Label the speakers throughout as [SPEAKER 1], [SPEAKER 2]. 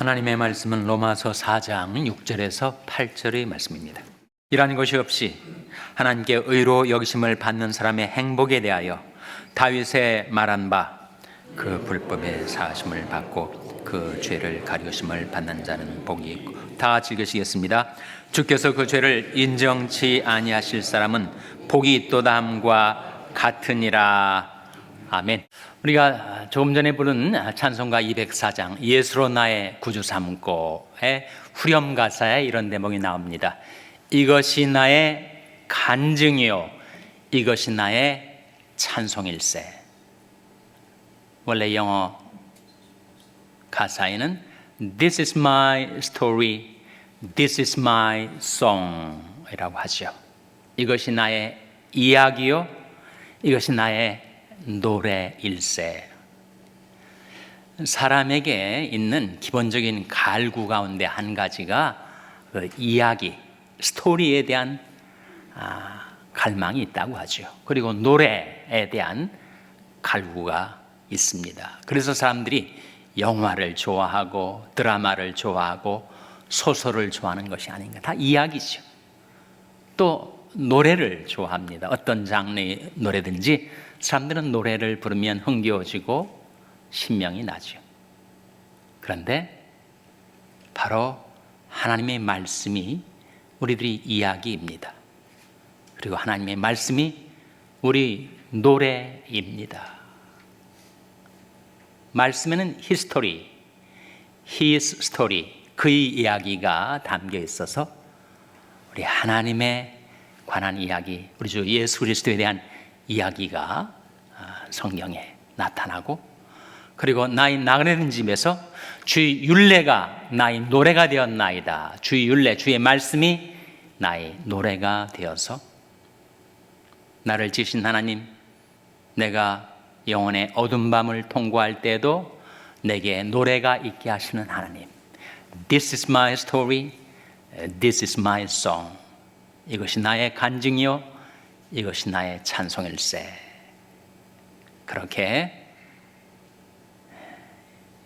[SPEAKER 1] 하나님의 말씀은 로마서 4장 6절에서 8절의 말씀입니다. 이러한 것이 없이 하나님께 의로 여기심을 받는 사람의 행복에 대하여 다윗의 말한 바 그 불법의 사하심을 받고 그 죄를 가려심을 받는 자는 복이 있고. 다 같이 읽으시겠습니다. 주께서 그 죄를 인정치 아니하실 사람은 복이 있도다함과 같으니라. 아멘. 우리가 조금 전에 부른 찬송가 204장 예수로 나의 구주 삼고의 후렴 가사에 이런 대목이 나옵니다. 이것이 나의 간증이요 이것이 나의 찬송일세. 원래 영어 가사에는 This is my story, This is my song 이라고 하죠. 이것이 나의 이야기요 이것이 나의 노래일세. 사람에게 있는 기본적인 갈구 가운데 한 가지가 그 이야기, 스토리에 대한 갈망이 있다고 하죠. 그리고 노래에 대한 갈구가 있습니다. 그래서 사람들이 영화를 좋아하고 드라마를 좋아하고 소설을 좋아하는 것이 아닌가. 다 이야기죠. 또 노래를 좋아합니다. 어떤 장르의 노래든지 사람들은 노래를 부르면 흥겨워지고 신명이 나죠. 그런데 바로 하나님의 말씀이 우리들의 이야기입니다. 그리고 하나님의 말씀이 우리 노래입니다. 말씀에는 히스토리, His story, 그의 이야기가 담겨 있어서 우리 하나님의 관한 이야기, 우리 주 예수 그리스도에 대한 이야기가 성경에 나타나고, 그리고 나의 나그네된 집에서 주의 율례가 나의 노래가 되었나이다. 주의 율례, 주의 말씀이 나의 노래가 되어서 나를 지으신 하나님, 내가 영혼의 어두운 밤을 통과할 때도 내게 노래가 있게 하시는 하나님. This is my story, this is my song. 이것이 나의 간증이요 이것이 나의 찬송일세. 그렇게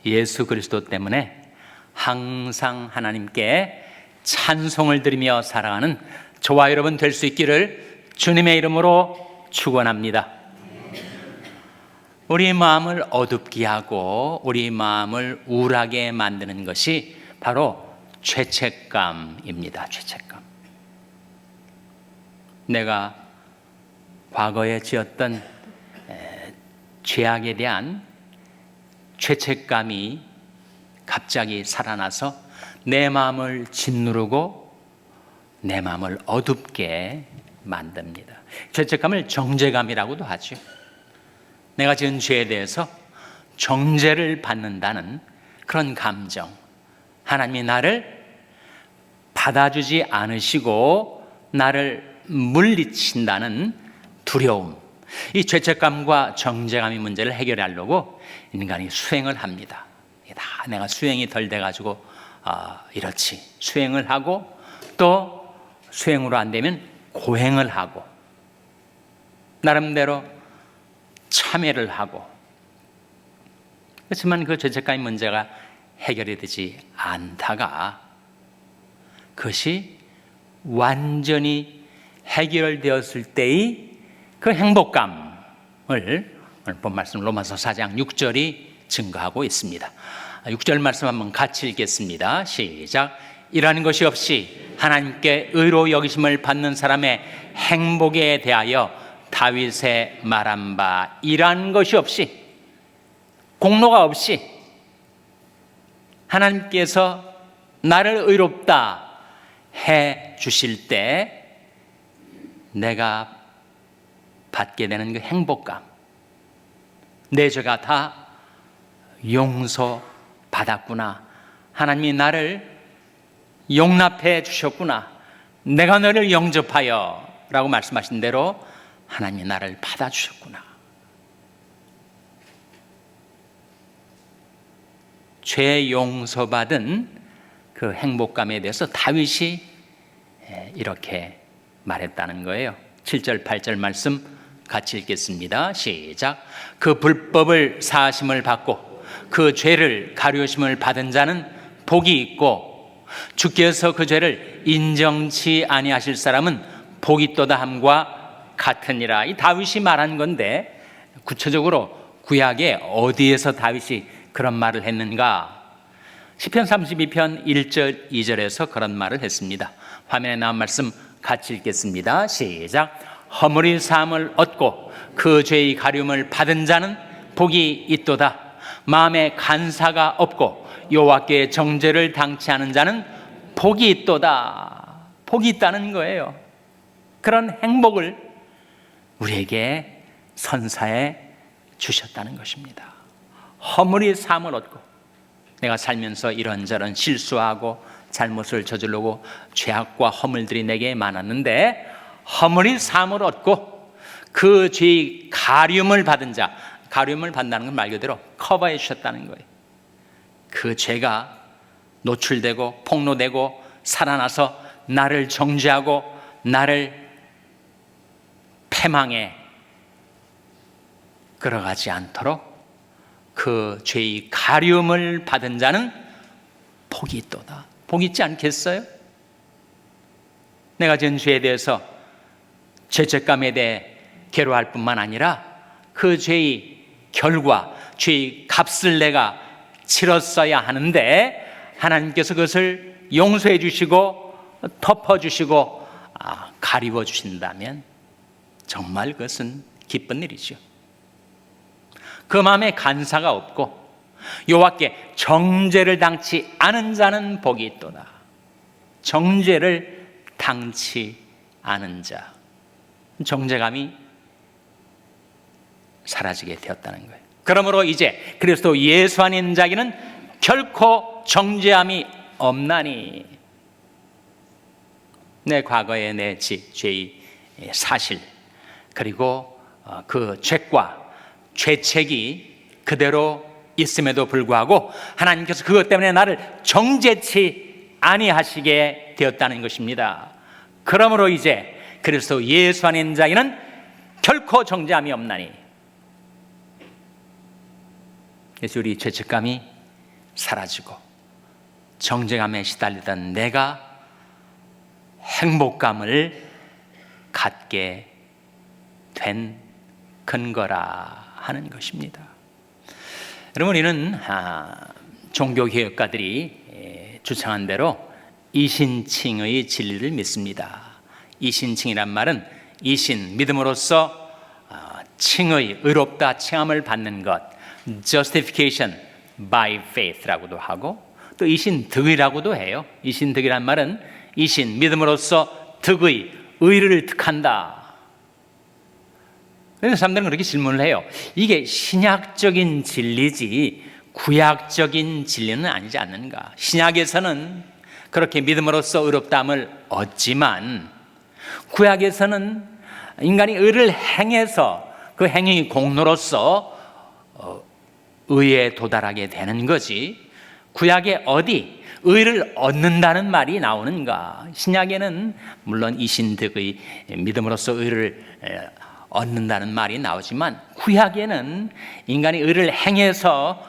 [SPEAKER 1] 예수 그리스도 때문에 항상 하나님께 찬송을 드리며 살아가는 저와 여러분 될 수 있기를 주님의 이름으로 축원합니다. 우리 마음을 어둡게 하고 우리 마음을 우울하게 만드는 것이 바로 죄책감입니다. 죄책감. 내가 과거에 지었던 죄악에 대한 죄책감이 갑자기 살아나서 내 마음을 짓누르고 내 마음을 어둡게 만듭니다. 죄책감을 정죄감이라고도 하죠. 내가 지은 죄에 대해서 정죄를 받는다는 그런 감정, 하나님이 나를 받아주지 않으시고 나를 물리친다는 두려움, 이 죄책감과 정죄감의 문제를 해결하려고 인간이 수행을 합니다. 다 내가 수행이 덜 돼가지고 이렇지. 수행을 하고 또 수행으로 안 되면 고행을 하고 나름대로 참회를 하고, 그렇지만 그 죄책감의 문제가 해결이 되지 않다가 그것이 완전히 해결되었을 때의 그 행복감을 오늘 본 말씀 로마서 4장 6절이 증거하고 있습니다. 6절 말씀 한번 같이 읽겠습니다. 시작. 이라는 것이 없이 하나님께 의로 여기심을 받는 사람의 행복에 대하여 다윗의 말한 바 이란 것이 없이, 공로가 없이 하나님께서 나를 의롭다 해 주실 때 내가 받게 되는 그 행복감, 내 죄가 다 용서받았구나, 하나님이 나를 용납해 주셨구나, 내가 너를 영접하여 라고 말씀하신 대로 하나님이 나를 받아주셨구나. 죄 용서받은 그 행복감에 대해서 다윗이 이렇게 말했다는 거예요. 7절 8절 말씀 같이 읽겠습니다. 시작. 그 불법을 사하심을 받고 그 죄를 가려심을 받은 자는 복이 있고 주께서 그 죄를 인정치 아니하실 사람은 복이 있도다 함과 같으니라. 이 다윗이 말한 건데 구체적으로 구약에 어디에서 다윗이 그런 말을 했는가? 시편 32편 1절 2절에서 그런 말을 했습니다. 화면에 나온 말씀 같이 읽겠습니다. 시작. 허물이 사함을 얻고 그 죄의 가듐을 받은 자는 복이 있도다. 마음에 간사가 없고 여호와께 정죄를 당치 않은 자는 복이 있도다. 복이 있다는 거예요. 그런 행복을 우리에게 선사해 주셨다는 것입니다. 허물이 사함을 얻고, 내가 살면서 이런저런 실수하고 잘못을 저지르고 죄악과 허물들이 내게 많았는데 허물이 사함을 얻고 그 죄의 가듐을 받은 자, 가듐을 받는다는 건 말 그대로 커버해 주셨다는 거예요. 그 죄가 노출되고 폭로되고 살아나서 나를 정죄하고 나를 패망에 끌어가지 않도록 그 죄의 가듐을 받은 자는 복이 있도다. 복이 있지 않겠어요? 내가 지은 죄에 대해서 죄책감에 대해 괴로워할 뿐만 아니라 그 죄의 결과, 죄의 값을 내가 치렀어야 하는데 하나님께서 그것을 용서해 주시고 덮어 주시고 가리워 주신다면 정말 그것은 기쁜 일이죠. 그 마음에 간사가 없고 여호와께 정죄를 당치 않은 자는 복이 있도다. 정죄를 당치 않은 자, 정죄감이 사라지게 되었다는 거예요. 그러므로 이제 그리스도 예수 안에 있는 자에게는 결코 정죄함이 없나니. 내 과거의 내 죄의 사실 그리고 그 죄과 죄책이 그대로 있음에도 불구하고 하나님께서 그것 때문에 나를 정죄치 아니하시게 되었다는 것입니다. 그러므로 이제 그리스도 예수 안에 있는 자에게는 결코 정죄함이 없나니. 그래서 우리 죄책감이 사라지고 정죄감에 시달리던 내가 행복감을 갖게 된 근거라 하는 것입니다. 여러분, 우리는 종교개혁가들이 주창한 대로 이신칭의 진리를 믿습니다. 이신칭이란 말은 이신, 믿음으로써 칭의, 의롭다 칭함을 받는 것, justification by faith라고도 하고 또 이신득이라고도 해요. 이신득이란 말은 이신, 믿음으로써 득의, 의를 득한다. 그래서 사람들은 그렇게 질문을 해요. 이게 신약적인 진리지 구약적인 진리는 아니지 않는가? 신약에서는 그렇게 믿음으로써 의롭다함을 얻지만 구약에서는 인간이 의를 행해서 그 행위 공로로서 의에 도달하게 되는 거지, 구약에 어디 의를 얻는다는 말이 나오는가? 신약에는 물론 이신득의 믿음으로써 의를 얻는다는 말이 나오지만 구약에는 인간이 의를 행해서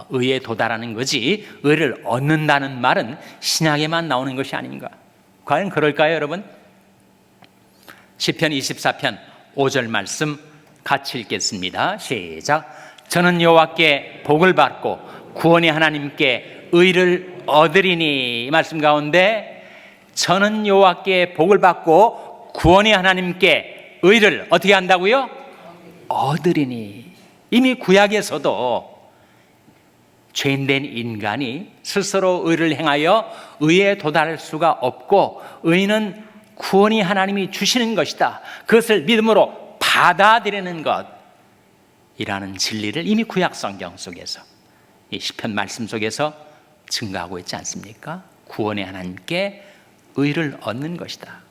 [SPEAKER 1] 의에 도달하는 거지 의를 얻는다는 말은 신약에만 나오는 것이 아닌가? 과연 그럴까요, 여러분? 시편 24편 5절 말씀 같이 읽겠습니다. 시작. 저는 여호와께 복을 받고 구원의 하나님께 의를 얻으리니. 이 말씀 가운데 저는 여호와께 복을 받고 구원의 하나님께 의를 어떻게 한다고요? 얻으리니. 이미 구약에서도 죄인된 인간이 스스로 의를 행하여 의에 도달할 수가 없고 의는 구원이 하나님이 주시는 것이다. 그것을 믿음으로 받아들이는 것이라는 진리를 이미 구약 성경 속에서 이 시편 말씀 속에서 증거하고 있지 않습니까? 구원의 하나님께 의를 얻는 것이다.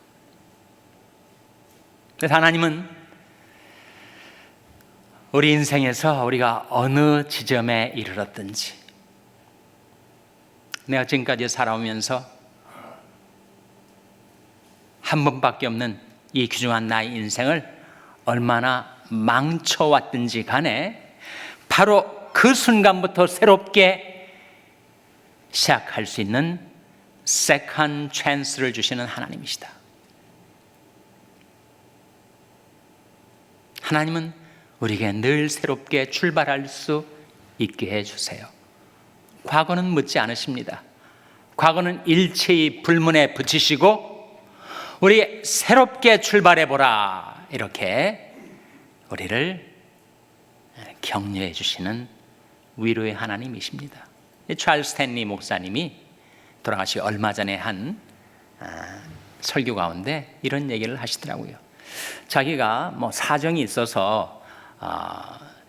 [SPEAKER 1] 그래서 하나님은 우리 인생에서 우리가 어느 지점에 이르렀든지, 내가 지금까지 살아오면서 한 번밖에 없는 이 귀중한 나의 인생을 얼마나 망쳐왔든지 간에 바로 그 순간부터 새롭게 시작할 수 있는 세컨드 찬스를 주시는 하나님이시다. 하나님은 우리에게 늘 새롭게 출발할 수 있게 해주세요. 과거는 묻지 않으십니다. 과거는 일체의 불문에 붙이시고 우리 새롭게 출발해보라, 이렇게 우리를 격려해 주시는 위로의 하나님이십니다. 찰스 스탠리 목사님이 돌아가시 얼마 전에 한 설교 가운데 이런 얘기를 하시더라고요. 자기가 사정이 있어서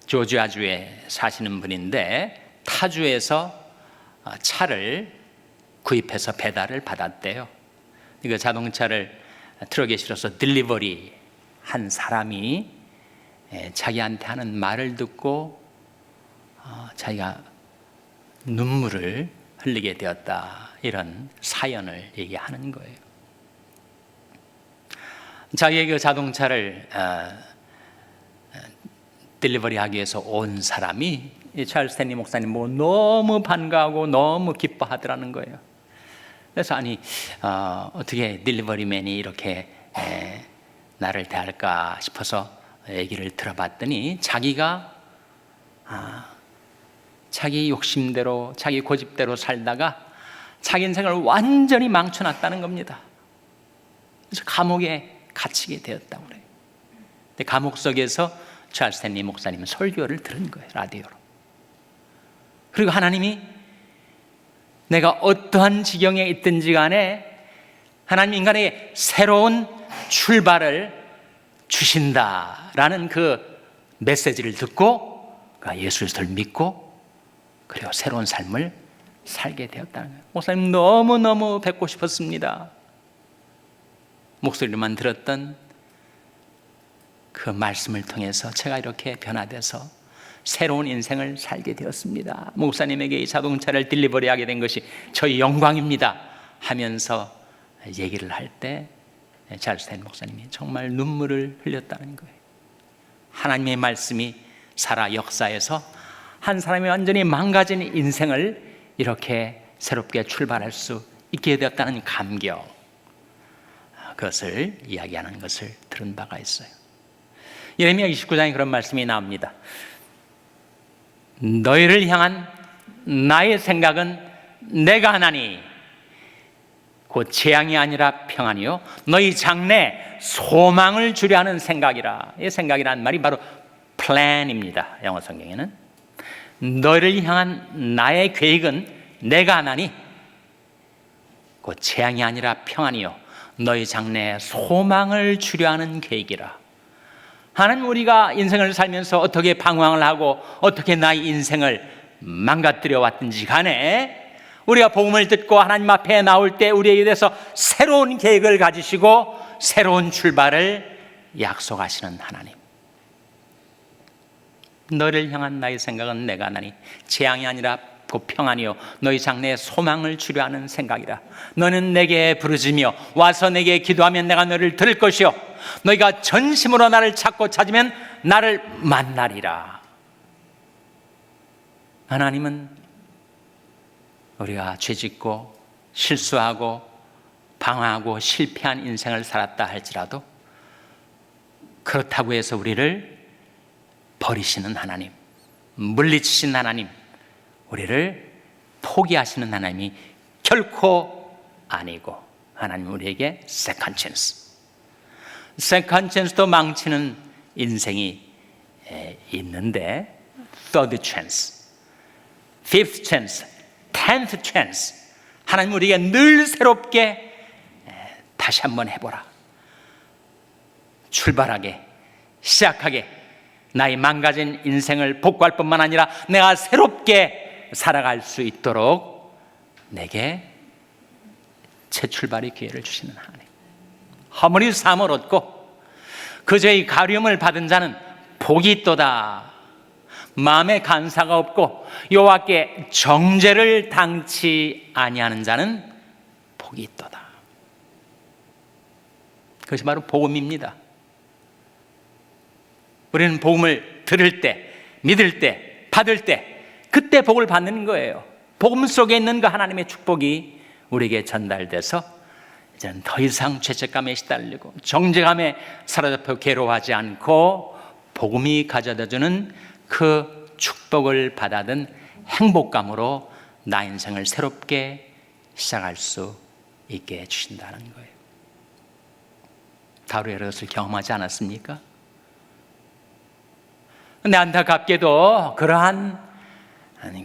[SPEAKER 1] 조지아주에 사시는 분인데 타주에서 차를 구입해서 배달을 받았대요. 그 자동차를 트럭에 실어서 딜리버리 한 사람이 자기한테 하는 말을 듣고 자기가 눈물을 흘리게 되었다, 이런 사연을 얘기하는 거예요. 자기의 그 자동차를 딜리버리 하기 위해서 온 사람이 찰스 스탠리 목사님 너무 반가워하고 너무 기뻐하더라는 거예요. 그래서 어떻게 딜리버리맨이 이렇게 나를 대할까 싶어서 얘기를 들어봤더니 자기가 자기 욕심대로 자기 고집대로 살다가 자기 인생을 완전히 망쳐놨다는 겁니다. 그래서 감옥에 갇히게 되었다고 그래요. 근데 감옥 속에서 찰스 스탠리 목사님은 설교를 들은 거예요, 라디오로. 그리고 하나님이 내가 어떠한 지경에 있든지 간에 하나님 인간에게 새로운 출발을 주신다라는 그 메시지를 듣고 예수 그리스도를 믿고 그리고 새로운 삶을 살게 되었다는 거예요. 목사님 너무너무 뵙고 싶었습니다. 목소리만 들었던 그 말씀을 통해서 제가 이렇게 변화돼서 새로운 인생을 살게 되었습니다. 목사님에게 이 자동차를 딜리버리하게 된 것이 저희 영광입니다 하면서 얘기를 할 때 찰스 스탠리 목사님이 정말 눈물을 흘렸다는 거예요. 하나님의 말씀이 살아 역사에서 한 사람이 완전히 망가진 인생을 이렇게 새롭게 출발할 수 있게 되었다는 감격, 그것을 이야기하는 것을 들은 바가 있어요. 예레미야 29장에 그런 말씀이 나옵니다. 너희를 향한 나의 생각은 내가 하나니 곧 재앙이 아니라 평안이요 너희 장래에 소망을 주려 하는 생각이라. 이 생각이라는 말이 바로 plan입니다. 영어 성경에는 너희를 향한 나의 계획은 내가 하나니 곧 재앙이 아니라 평안이요 너희 장래에 소망을 주려 하는 계획이라. 하나님, 우리가 인생을 살면서 어떻게 방황을 하고 어떻게 나의 인생을 망가뜨려 왔든지 간에 우리가 복음을 듣고 하나님 앞에 나올 때 우리에게 대해서 새로운 계획을 가지시고 새로운 출발을 약속하시는 하나님. 너를 향한 나의 생각은 내가 하나니 재앙이 아니라 곧 평안이요 너희 장래에 소망을 주려 하는 생각이라. 너는 내게 부르짖으며 와서 내게 기도하면 내가 너를 들을 것이요 너희가 전심으로 나를 찾고 찾으면 나를 만나리라. 하나님은 우리가 죄짓고 실수하고 방황하고 실패한 인생을 살았다 할지라도 그렇다고 해서 우리를 버리시는 하나님, 물리치신 하나님, 우리를 포기하시는 하나님이 결코 아니고 하나님 우리에게 세컨드 찬스, 세컨드 찬스도 망치는 인생이 있는데 third chance, fifth chance, 10th chance, 하나님 우리에게 늘 새롭게 다시 한번 해보라, 출발하게, 시작하게, 나의 망가진 인생을 복구할 뿐만 아니라 내가 새롭게 살아갈 수 있도록 내게 재출발의 기회를 주시는 하나님. 허물이 사함을 얻고 그저의 가려움을 받은 자는 복이 있도다. 마음에 간사가 없고 여호와께 정죄를 당치 아니하는 자는 복이 있도다. 그것이 바로 복음입니다. 우리는 복음을 들을 때, 믿을 때, 받을 때 그때 복을 받는 거예요. 복음 속에 있는 그 하나님의 축복이 우리에게 전달돼서 이제는 더 이상 죄책감에 시달리고 정죄감에 사로잡혀 괴로워하지 않고 복음이 가져다주는 그 축복을 받아든 행복감으로 나 인생을 새롭게 시작할 수 있게 해주신다는 거예요. 다루에 그것을 경험하지 않았습니까? 근데 안타깝게도 그러한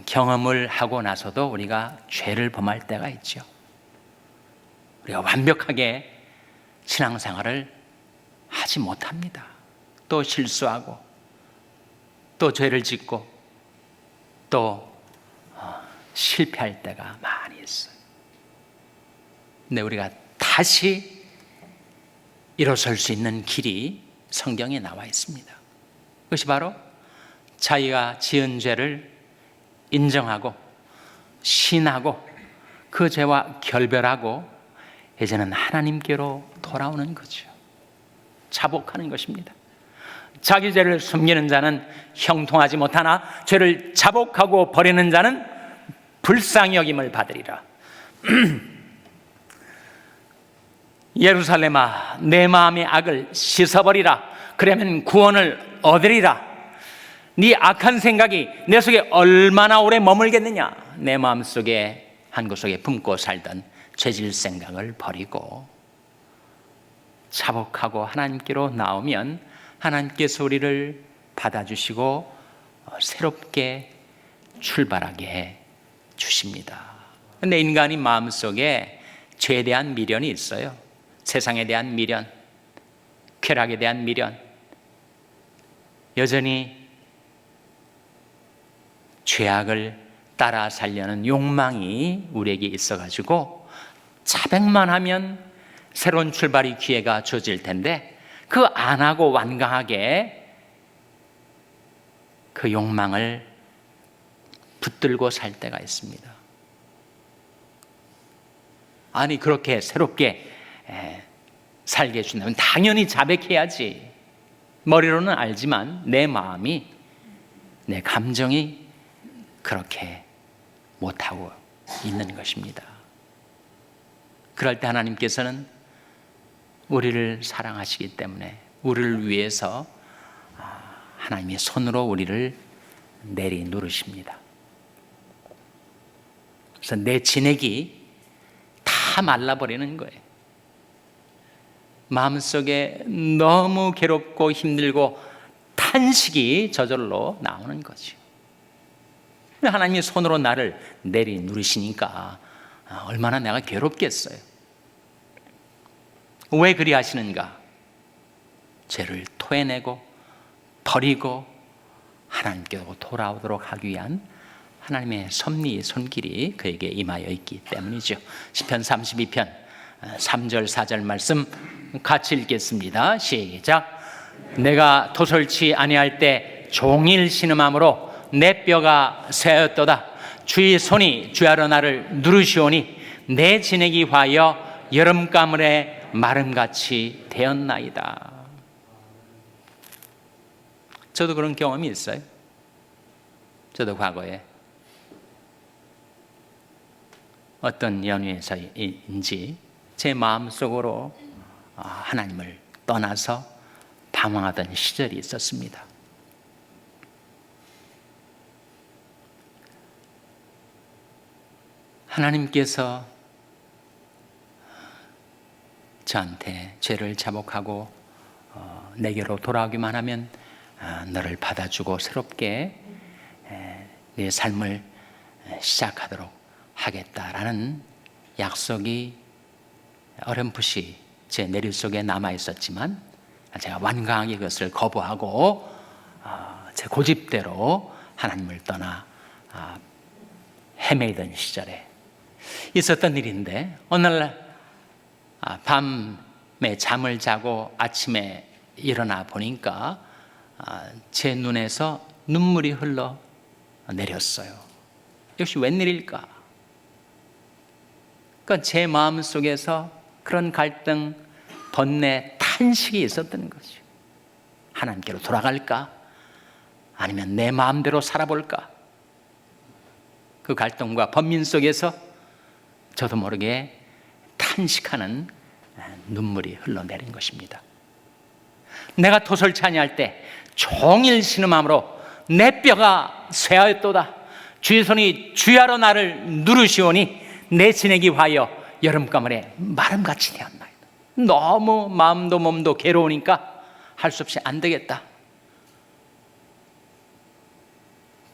[SPEAKER 1] 경험을 하고 나서도 우리가 죄를 범할 때가 있죠. 우리가 완벽하게 신앙생활을 하지 못합니다. 또 실수하고 또 죄를 짓고 또 실패할 때가 많이 있어요. 근데 우리가 다시 일어설 수 있는 길이 성경에 나와 있습니다. 그것이 바로 자기가 지은 죄를 인정하고 신하고 그 죄와 결별하고 이제는 하나님께로 돌아오는 거죠. 자복하는 것입니다. 자기 죄를 숨기는 자는 형통하지 못하나 죄를 자복하고 버리는 자는 불쌍히 여김을 받으리라. 예루살렘아, 내 마음의 악을 씻어버리라. 그러면 구원을 얻으리라. 네 악한 생각이 내 속에 얼마나 오래 머물겠느냐. 내 마음속에 한 구석에 품고 살던 죄질 생각을 버리고 자복하고 하나님께로 나오면 하나님께서 우리를 받아주시고 새롭게 출발하게 해 주십니다. 그런데 인간이 마음속에 죄에 대한 미련이 있어요. 세상에 대한 미련, 쾌락에 대한 미련, 여전히 죄악을 따라 살려는 욕망이 우리에게 있어가지고 자백만 하면 새로운 출발의 기회가 주어질 텐데 그 안 하고 완강하게 그 욕망을 붙들고 살 때가 있습니다. 아니 그렇게 새롭게 살게 해준다면 당연히 자백해야지. 머리로는 알지만 내 마음이, 내 감정이 그렇게 못하고 있는 것입니다. 그럴 때 하나님께서는 우리를 사랑하시기 때문에 우리를 위해서 하나님의 손으로 우리를 내리누르십니다. 그래서 내 진액이 다 말라버리는 거예요. 마음속에 너무 괴롭고 힘들고 탄식이 저절로 나오는 거죠. 하나님의 손으로 나를 내리누르시니까 얼마나 내가 괴롭겠어요. 왜 그리 하시는가? 죄를 토해내고 버리고 하나님께로 돌아오도록 하기 위한 하나님의 섭리 손길이 그에게 임하여 있기 때문이죠. 시편 32편 3절 4절 말씀 같이 읽겠습니다. 시작. 내가 토설치 아니할 때 종일 신음함으로 내 뼈가 새었도다. 주의 손이 주하러 나를 누르시오니 내 진액이 화하여 여름가물에 마름같이 되었나이다. 저도 그런 경험이 있어요. 저도 과거에 어떤 연유에서인지 제 마음속으로 하나님을 떠나서 방황하던 시절이 있었습니다. 하나님께서 저한테 죄를 자복하고 내게로 돌아오기만 하면 너를 받아주고 새롭게 내 삶을 시작하도록 하겠다라는 약속이 어렴풋이 제 내릴 속에 남아 있었지만 제가 완강하게 그것을 거부하고 제 고집대로 하나님을 떠나 헤매이던 시절에 있었던 일인데 어느 날 밤에 잠을 자고 아침에 일어나 보니까 제 눈에서 눈물이 흘러 내렸어요. 역시 웬일일까? 그러니까 제 마음 속에서 그런 갈등, 번뇌, 탄식이 있었던 거죠. 하나님께로 돌아갈까? 아니면 내 마음대로 살아볼까? 그 갈등과 번민 속에서 저도 모르게 탄식하는 눈물이 흘러내린 것입니다. 내가 토설치 아니할 때 종일 신음함으로 내 뼈가 쇠하였도다. 주의 손이 주야로 나를 누르시오니 내 진액이 화하여 여름가물에 마름같이 되었나이다. 너무 마음도 몸도 괴로우니까 할 수 없이 안 되겠다.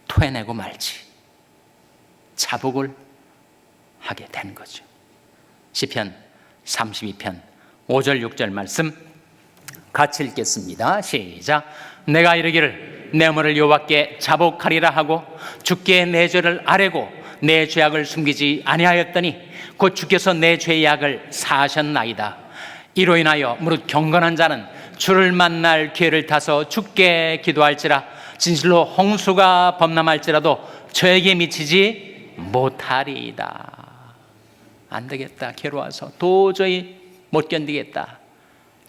[SPEAKER 1] 토해내고 말지. 자복을 하게 된 거죠. 시편 32편 5절 6절 말씀 같이 읽겠습니다. 시작. 내가 이르기를 내 몸을 여호와께 자복하리라 하고 주께 내 죄를 아뢰고 내 죄악을 숨기지 아니하였더니 곧 주께서 내 죄의 악을 사하셨나이다. 이로 인하여 무릇 경건한 자는 주를 만날 기회를 타서 주께 기도할지라. 진실로 홍수가 범람할지라도 저에게 미치지 못하리이다. 안 되겠다. 괴로워서 도저히 못 견디겠다.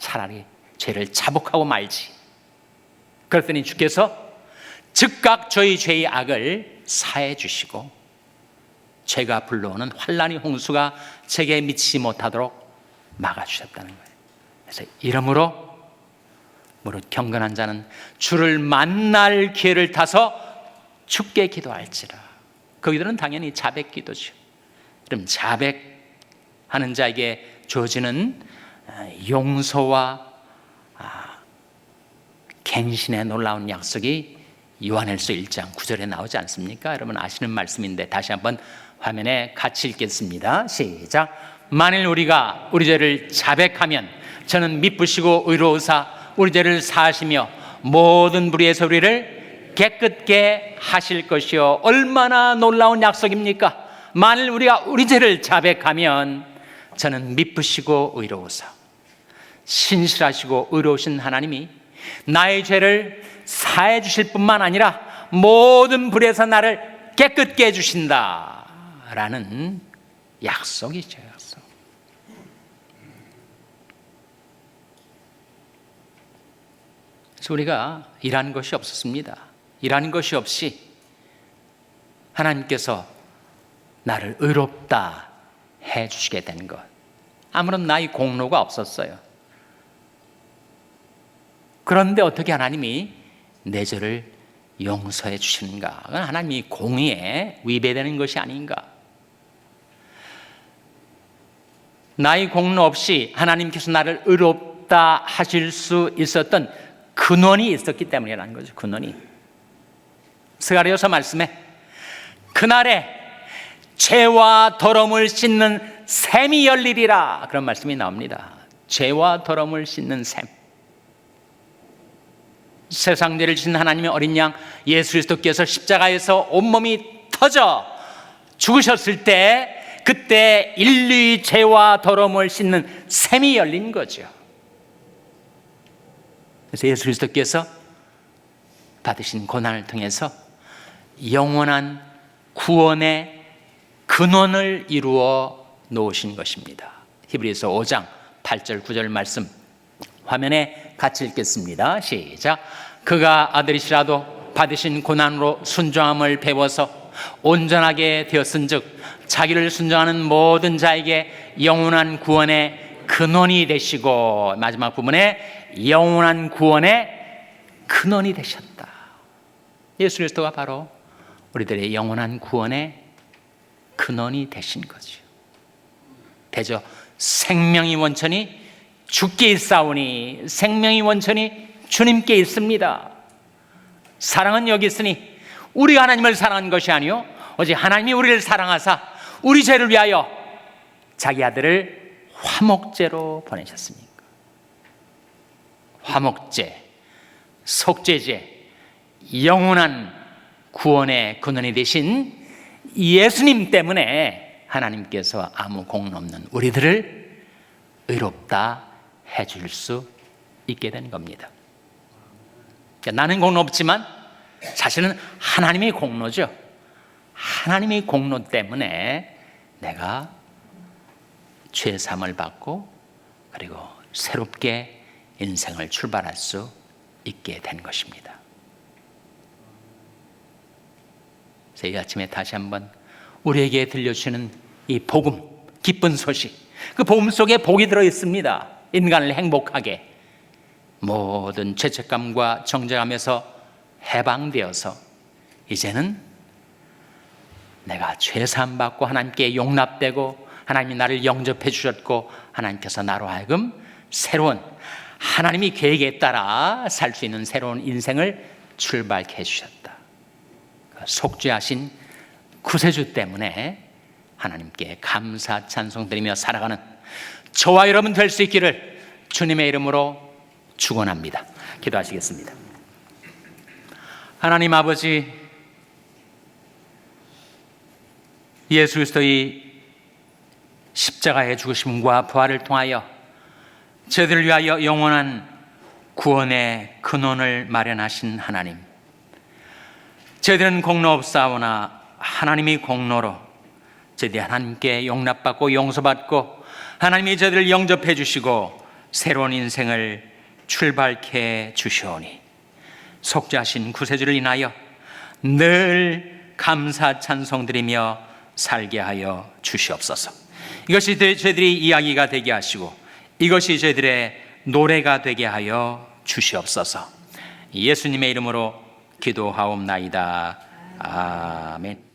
[SPEAKER 1] 차라리 죄를 자복하고 말지. 그랬더니 주께서 즉각 저희 죄의 악을 사해 주시고 죄가 불러오는 환난의 홍수가 제게 미치지 못하도록 막아주셨다는 거예요. 그래서 이러므로 무릇 경건한 자는 주를 만날 기회를 타서 주께 기도할지라. 거기들은 당연히 자백 기도죠. 그럼 자백하는 자에게 주어지는 용서와 갱신의 놀라운 약속이 요한일서 1장 9절에 나오지 않습니까? 여러분 아시는 말씀인데 다시 한번 화면에 같이 읽겠습니다. 시작. 만일 우리가 우리 죄를 자백하면 저는 미쁘시고 의로우사 우리 죄를 사하시며 모든 불의에서 우리를 깨끗게 하실 것이요. 얼마나 놀라운 약속입니까? 만일 우리가 우리 죄를 자백하면 저는 미쁘시고 의로우사, 신실하시고 의로우신 하나님이 나의 죄를 사해 주실 뿐만 아니라 모든 불의에서 나를 깨끗게 해주신다라는 약속이죠. 약속. 그래서 우리가 일하는 것이 없었습니다. 일하는 것이 없이 하나님께서 나를 의롭다 해주시게 된 것, 아무런 나의 공로가 없었어요. 그런데 어떻게 하나님이 내 죄를 용서해 주시는가? 그건 하나님이 공의에 위배되는 것이 아닌가? 나의 공로 없이 하나님께서 나를 의롭다 하실 수 있었던 근원이 있었기 때문이라는 거죠. 근원이. 스가랴서 말씀에 그날에 죄와 더러움을 씻는 샘이 열리리라, 그런 말씀이 나옵니다. 죄와 더러움을 씻는 샘. 세상 죄를 지신 하나님의 어린 양 예수 그리스도께서 십자가에서 온몸이 터져 죽으셨을 때 그때 인류의 죄와 더러움을 씻는 샘이 열린 거죠. 그래서 예수 그리스도께서 받으신 고난을 통해서 영원한 구원의 근원을 이루어 놓으신 것입니다. 히브리서 5장 8절 9절 말씀 화면에 같이 읽겠습니다. 시작. 그가 아들이시라도 받으신 고난으로 순종함을 배워서 온전하게 되었은즉 자기를 순종하는 모든 자에게 영원한 구원의 근원이 되시고, 마지막 부분에 영원한 구원의 근원이 되셨다. 예수 그리스도가 바로 우리들의 영원한 구원의 근원이 되신 거죠. 대저 생명의 원천이 주께 있사오니 생명의 원천이 주님께 있습니다. 사랑은 여기 있으니 우리가 하나님을 사랑한 것이 아니요 오직 하나님이 우리를 사랑하사 우리 죄를 위하여 자기 아들을 화목제로 보내셨습니까? 화목제, 속죄제, 영원한 구원의 근원이 되신 예수님 때문에 하나님께서 아무 공로 없는 우리들을 의롭다 해줄 수 있게 된 겁니다. 그러니까 나는 공로 없지만 사실은 하나님의 공로죠. 하나님의 공로 때문에 내가 죄사함을 받고 그리고 새롭게 인생을 출발할 수 있게 된 것입니다. 그래서 이 아침에 다시 한번 우리에게 들려주시는 이 복음, 기쁜 소식, 그 복음 속에 복이 들어 있습니다. 인간을 행복하게 모든 죄책감과 정죄감에서 해방되어서 이제는 내가 죄사함 받고 하나님께 용납되고 하나님이 나를 영접해 주셨고 하나님께서 나로 하여금 새로운 하나님이 계획에 따라 살 수 있는 새로운 인생을 출발케 해주셨다. 속죄하신 구세주 때문에 하나님께 감사 찬송드리며 살아가는 저와 여러분 될 수 있기를 주님의 이름으로 축원합니다. 기도하시겠습니다. 하나님 아버지, 예수 그리스도의 십자가의 죽으심과 부활을 통하여 저희들을 위하여 영원한 구원의 근원을 마련하신 하나님, 저희들은 공로 없사오나 하나님이 공로로 저희들이 하나님께 용납받고 용서받고 하나님이 저희들을 영접해 주시고 새로운 인생을 출발케 주시오니 속죄하신 구세주를 인하여 늘 감사 찬송드리며 살게 하여 주시옵소서. 이것이 저희들이 이야기가 되게 하시고 이것이 저희들의 노래가 되게 하여 주시옵소서. 예수님의 이름으로 기도하옵나이다. 아멘.